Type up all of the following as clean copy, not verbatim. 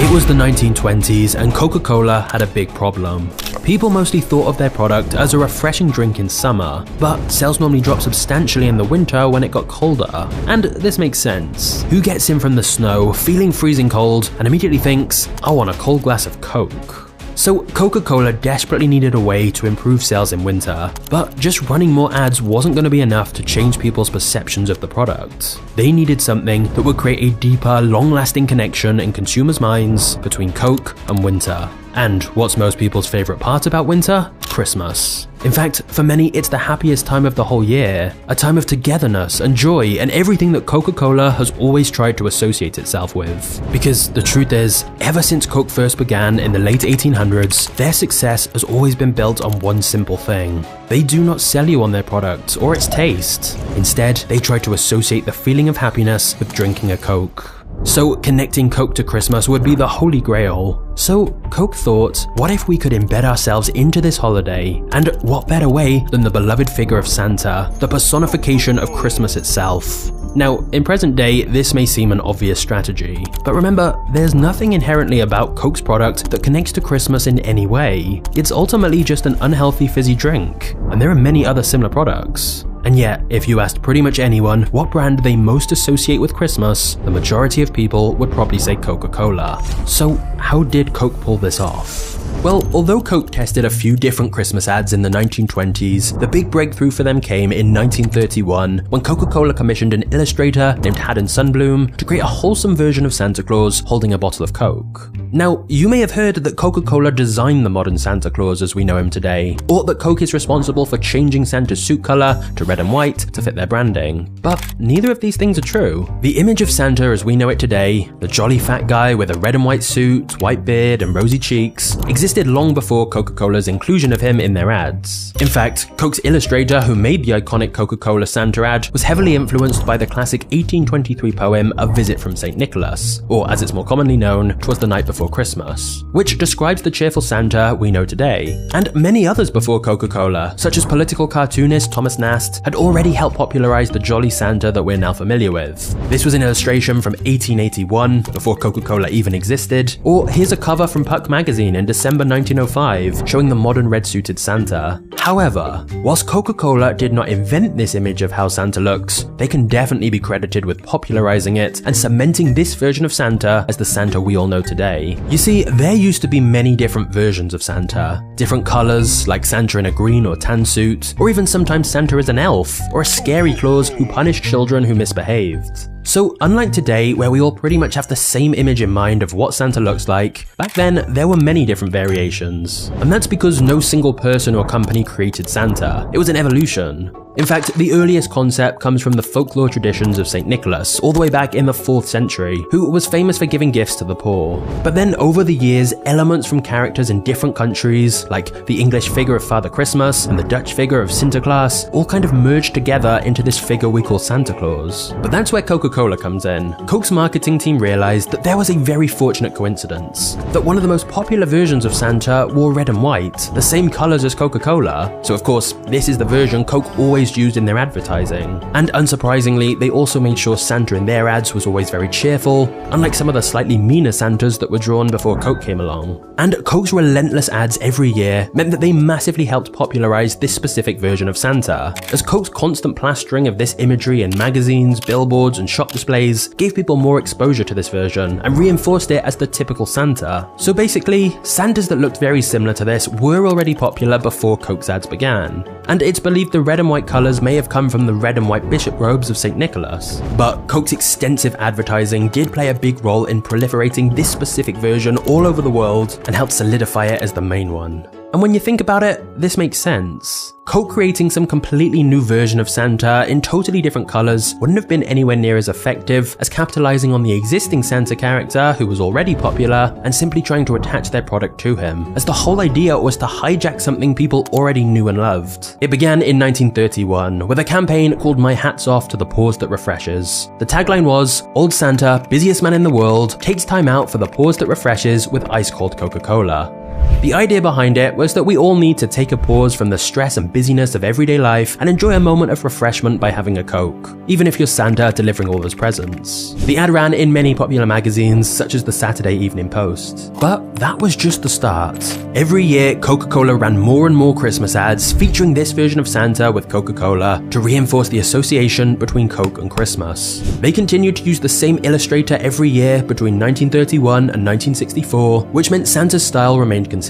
It was the 1920s and Coca-Cola had a big problem. People mostly thought of their product as a refreshing drink in summer, but sales normally dropped substantially in the winter when it got colder. And this makes sense. Who gets in from the snow, feeling freezing cold, and immediately thinks, I want a cold glass of Coke? So Coca-Cola desperately needed a way to improve sales in winter, but just running more ads wasn't going to be enough to change people's perceptions of the product. They needed something that would create a deeper, long-lasting connection in consumers' minds between Coke and winter. And what's most people's favorite part about winter? Christmas. In fact, for many, it's the happiest time of the whole year, a time of togetherness and joy and everything that Coca-Cola has always tried to associate itself with. Because the truth is, ever since Coke first began in the late 1800s, their success has always been built on one simple thing. They do not sell you on their product or its taste. Instead, they try to associate the feeling of happiness with drinking a Coke. So connecting Coke to Christmas would be the holy grail. So Coke thought, what if we could embed ourselves into this holiday? And what better way than the beloved figure of Santa, the personification of Christmas itself? Now, in present day, this may seem an obvious strategy, but remember, there's nothing inherently about Coke's product that connects to Christmas in any way. It's ultimately just an unhealthy fizzy drink, and there are many other similar products. And yet, if you asked pretty much anyone what brand they most associate with Christmas, the majority of people would probably say Coca-Cola. So how did Coke pull this off? Well, although Coke tested a few different Christmas ads in the 1920s, the big breakthrough for them came in 1931 when Coca-Cola commissioned an illustrator named Haddon Sundblom to create a wholesome version of Santa Claus holding a bottle of Coke. Now, you may have heard that Coca-Cola designed the modern Santa Claus as we know him today, or that Coke is responsible for changing Santa's suit color to red and white to fit their branding. But neither of these things are true. The image of Santa as we know it today, the jolly fat guy with a red and white suit, white beard, and rosy cheeks, existed long before Coca-Cola's inclusion of him in their ads. In fact, Coke's illustrator who made the iconic Coca-Cola Santa ad was heavily influenced by the classic 1823 poem A Visit from St. Nicholas, or as it's more commonly known, 'Twas the Night Before Christmas, which describes the cheerful Santa we know today. And many others before Coca-Cola, such as political cartoonist Thomas Nast, had already helped popularize the jolly Santa that we're now familiar with. This was an illustration from 1881, before Coca-Cola even existed, or here's a cover from Puck magazine in December 1905, showing the modern red-suited Santa. However, whilst Coca-Cola did not invent this image of how Santa looks, they can definitely be credited with popularizing it and cementing this version of Santa as the Santa we all know today. You see, there used to be many different versions of Santa. Different colors, like Santa in a green or tan suit, or even sometimes Santa as an elf, or a scary Claus who punished children who misbehaved. So unlike today, where we all pretty much have the same image in mind of what Santa looks like, back then there were many different variations. And that's because no single person or company created Santa. It was an evolution. In fact, the earliest concept comes from the folklore traditions of St. Nicholas, all the way back in the 4th century, who was famous for giving gifts to the poor. But then over the years, elements from characters in different countries, like the English figure of Father Christmas and the Dutch figure of Sinterklaas, all kind of merged together into this figure we call Santa Claus. But that's where Coca-Cola comes in. Coke's marketing team realized that there was a very fortunate coincidence, that one of the most popular versions of Santa wore red and white, the same colors as Coca-Cola. So of course, this is the version Coke always used in their advertising. And unsurprisingly, they also made sure Santa in their ads was always very cheerful, unlike some of the slightly meaner Santas that were drawn before Coke came along. And Coke's relentless ads every year meant that they massively helped popularize this specific version of Santa, as Coke's constant plastering of this imagery in magazines, billboards, and shop displays gave people more exposure to this version and reinforced it as the typical Santa. So basically, Santas that looked very similar to this were already popular before Coke's ads began. And it's believed the red and white colours may have come from the red and white bishop robes of St. Nicholas. But Coke's extensive advertising did play a big role in proliferating this specific version all over the world and helped solidify it as the main one. And when you think about it, this makes sense. Coke creating some completely new version of Santa in totally different colours wouldn't have been anywhere near as effective as capitalising on the existing Santa character who was already popular and simply trying to attach their product to him, as the whole idea was to hijack something people already knew and loved. It began in 1931 with a campaign called My Hat's Off to the Pause That Refreshes. The tagline was, "Old Santa, busiest man in the world, takes time out for the pause that refreshes with ice-cold Coca-Cola." The idea behind it was that we all need to take a pause from the stress and busyness of everyday life and enjoy a moment of refreshment by having a Coke, even if you're Santa delivering all those presents. The ad ran in many popular magazines such as the Saturday Evening Post. But that was just the start. Every year, Coca-Cola ran more and more Christmas ads featuring this version of Santa with Coca-Cola to reinforce the association between Coke and Christmas. They continued to use the same illustrator every year between 1931 and 1964, which meant Santa's style remained consistent.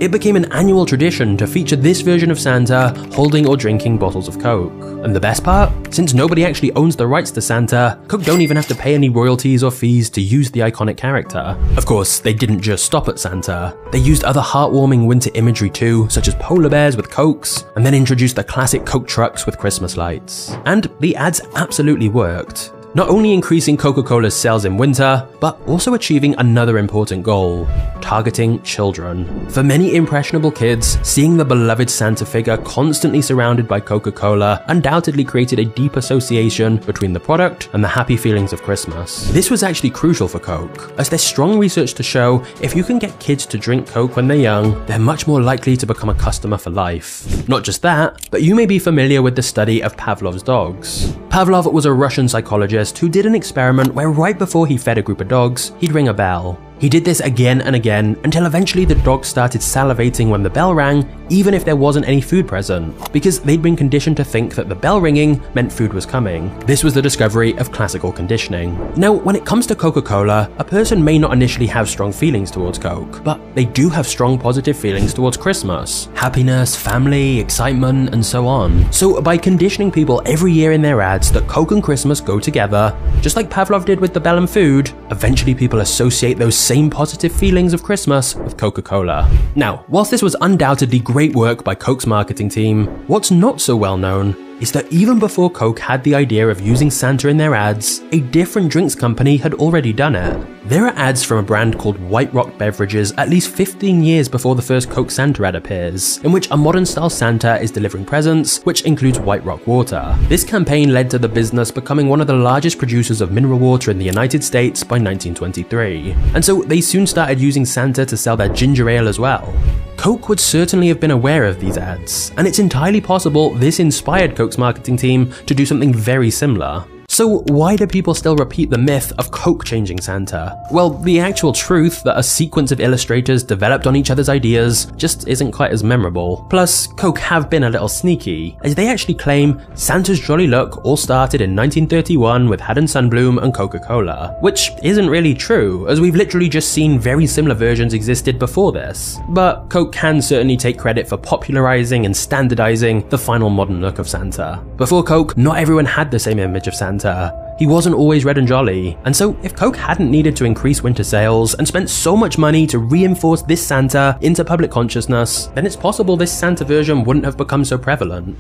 It became an annual tradition to feature this version of Santa holding or drinking bottles of Coke. And the best part? Since nobody actually owns the rights to Santa, Coke don't even have to pay any royalties or fees to use the iconic character. Of course, they didn't just stop at Santa. They used other heartwarming winter imagery too, such as polar bears with Cokes, and then introduced the classic Coke trucks with Christmas lights. And the ads absolutely worked. Not only increasing Coca-Cola's sales in winter, but also achieving another important goal: targeting children. For many impressionable kids, seeing the beloved Santa figure constantly surrounded by Coca-Cola undoubtedly created a deep association between the product and the happy feelings of Christmas. This was actually crucial for Coke, as there's strong research to show if you can get kids to drink Coke when they're young, they're much more likely to become a customer for life. Not just that, but you may be familiar with the study of Pavlov's dogs. Pavlov was a Russian psychologist who did an experiment where right before he fed a group of dogs, he'd ring a bell. He did this again and again until eventually the dogs started salivating when the bell rang, even if there wasn't any food present, because they'd been conditioned to think that the bell ringing meant food was coming. This was the discovery of classical conditioning. Now, when it comes to Coca-Cola, a person may not initially have strong feelings towards Coke, but they do have strong positive feelings towards Christmas. Happiness, family, excitement, and so on. So by conditioning people every year in their ads that Coke and Christmas go together, just like Pavlov did with the bell and food, eventually people associate those same positive feelings of Christmas with Coca-Cola. Now, whilst this was undoubtedly great work by Coke's marketing team, what's not so well known is that even before Coke had the idea of using Santa in their ads, a different drinks company had already done it. There are ads from a brand called White Rock Beverages at least 15 years before the first Coke Santa ad appears, in which a modern-style Santa is delivering presents, which includes White Rock water. This campaign led to the business becoming one of the largest producers of mineral water in the United States by 1923, and so they soon started using Santa to sell their ginger ale as well. Coke would certainly have been aware of these ads, and it's entirely possible this inspired Coke's marketing team to do something very similar. So why do people still repeat the myth of Coke changing Santa? Well, the actual truth that a sequence of illustrators developed on each other's ideas just isn't quite as memorable. Plus, Coke have been a little sneaky, as they actually claim Santa's jolly look all started in 1931 with Haddon Sunbloom and Coca-Cola, which isn't really true, as we've literally just seen very similar versions existed before this. But Coke can certainly take credit for popularizing and standardizing the final modern look of Santa. Before Coke, not everyone had the same image of Santa. He wasn't always red and jolly, and so if Coke hadn't needed to increase winter sales and spent so much money to reinforce this Santa into public consciousness, then it's possible this Santa version wouldn't have become so prevalent.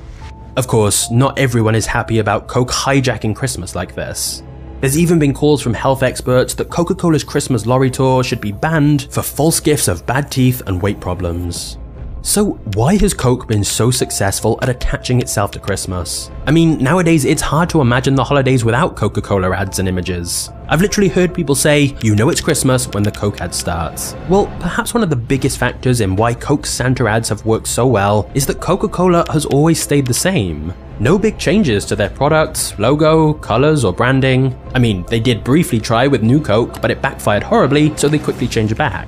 Of course, not everyone is happy about Coke hijacking Christmas like this. There's even been calls from health experts that Coca-Cola's Christmas lorry tour should be banned for false gifts of bad teeth and weight problems. So why has Coke been so successful at attaching itself to Christmas? I mean, nowadays it's hard to imagine the holidays without Coca-Cola ads and images. I've literally heard people say, you know it's Christmas when the Coke ad starts. Well, perhaps one of the biggest factors in why Coke's Santa ads have worked so well is that Coca-Cola has always stayed the same. No big changes to their products, logo, colors, or branding. I mean, they did briefly try with New Coke, but it backfired horribly, so they quickly changed it back.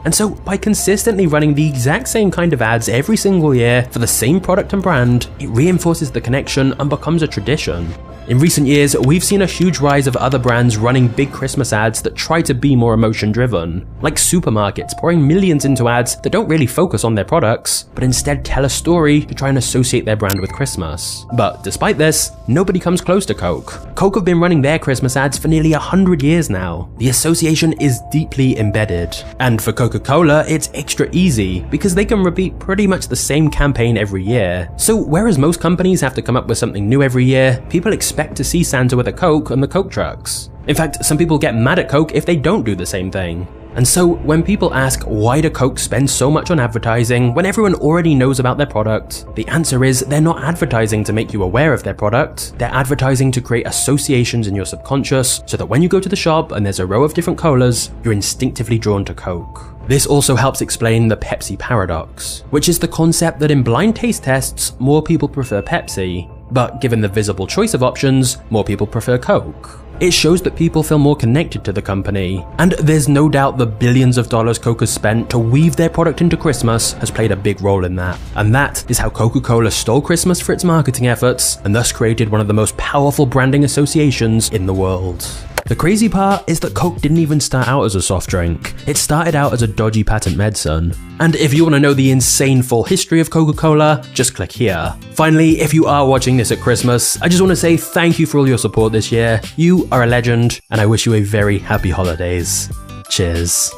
And so, by consistently running the exact same kind of ads every single year for the same product and brand, it reinforces the connection and becomes a tradition. In recent years, we've seen a huge rise of other brands running big Christmas ads that try to be more emotion-driven, like supermarkets pouring millions into ads that don't really focus on their products, but instead tell a story to try and associate their brand with Christmas. But despite this, nobody comes close to Coke. Coke have been running their Christmas ads for nearly 100 years now. The association is deeply embedded. And for Coca-Cola, it's extra easy, because they can repeat pretty much the same campaign every year. So whereas most companies have to come up with something new every year, people expect to see Santa with a Coke and the Coke trucks. In fact, some people get mad at Coke if they don't do the same thing. And so when people ask why do Coke spend so much on advertising when everyone already knows about their product, the answer is they're not advertising to make you aware of their product, they're advertising to create associations in your subconscious so that when you go to the shop and there's a row of different colas, you're instinctively drawn to Coke. This also helps explain the Pepsi paradox, which is the concept that in blind taste tests, more people prefer Pepsi, but given the visible choice of options, more people prefer Coke. It shows that people feel more connected to the company, and there's no doubt the billions of dollars Coke has spent to weave their product into Christmas has played a big role in that. And that is how Coca-Cola stole Christmas for its marketing efforts, and thus created one of the most powerful branding associations in the world. The crazy part is that Coke didn't even start out as a soft drink. It started out as a dodgy patent medicine. And if you want to know the insane full history of Coca-Cola, just click here. Finally, if you are watching this at Christmas, I just want to say thank you for all your support this year. You are a legend, and I wish you a very happy holidays. Cheers.